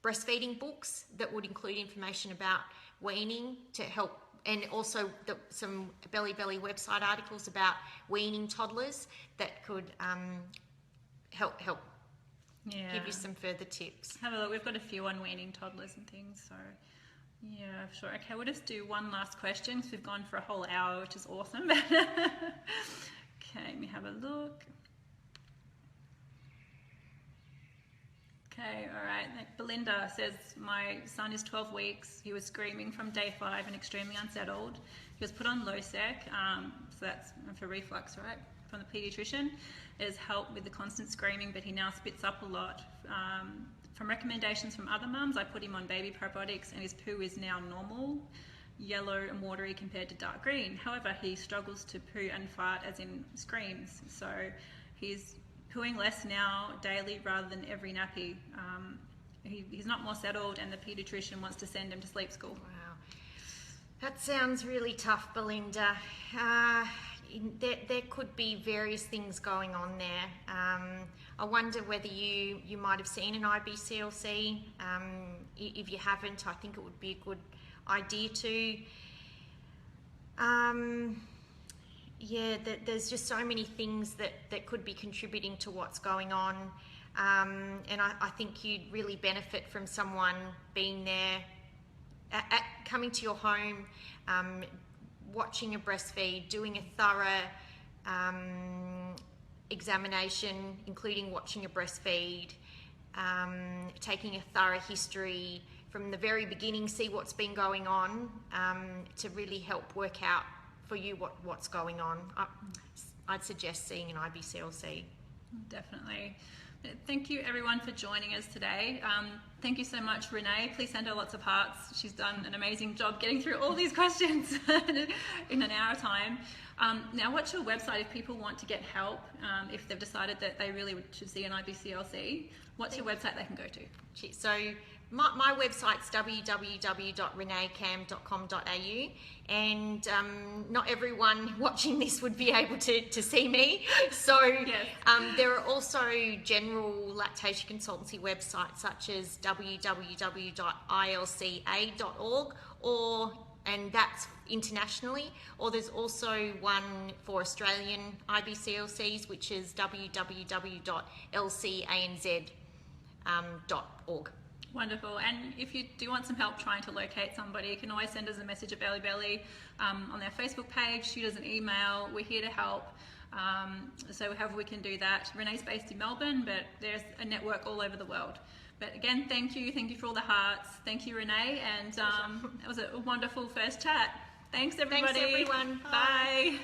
breastfeeding books that would include information about weaning to help, and also some BellyBelly website articles about weaning toddlers that could help give you some further tips. Have a look. We've got a few on weaning toddlers and things, so yeah, sure. Okay, we'll just do one last question because we've gone for a whole hour, which is awesome. Okay, let me have a look. Okay, all right. Belinda says, my son is 12 weeks. He was screaming from day 5 and extremely unsettled. He was put on low-sec, so that's for reflux, right, from the paediatrician. It has helped with the constant screaming, but he now spits up a lot. From recommendations from other mums, I put him on baby probiotics and his poo is now normal, yellow and watery compared to dark green. However, he struggles to poo and fart, as in screams. So he's pooing less now daily rather than every nappy. He's not more settled and the paediatrician wants to send him to sleep school. Wow. That sounds really tough, Belinda. There could be various things going on there. I wonder whether you might have seen an IBCLC. If you haven't, I think it would be a good idea to. Yeah, there's just so many things that could be contributing to what's going on. And I think you'd really benefit from someone being there, coming to your home, watching a breastfeed, doing a thorough examination, including watching a breastfeed, taking a thorough history from the very beginning, see what's been going on, to really help work out for you what's going on. I'd suggest seeing an IBCLC. Definitely. Thank you everyone for joining us today. Thank you so much, Renee. Please send her lots of hearts. She's done an amazing job getting through all these questions in an hour time. Now, what's your website if people want to get help, if they've decided that they really should see an IBCLC? What's your website they can go to? So my website's www.reneecam.com.au, and not everyone watching this would be able to see me. So yes. There are also general lactation consultancy websites such as www.ilca.org, and that's internationally, or there's also one for Australian IBCLCs, which is www.lcanz.org. Wonderful. And if you do want some help trying to locate somebody, you can always send us a message at BellyBelly on their Facebook page, shoot us an email. We're here to help. So however we can do that. Renee's based in Melbourne, but there's a network all over the world. But again, thank you for all the hearts. Thank you, Renee, and it was a wonderful first chat. Thanks, everybody. Thanks, everyone. Bye.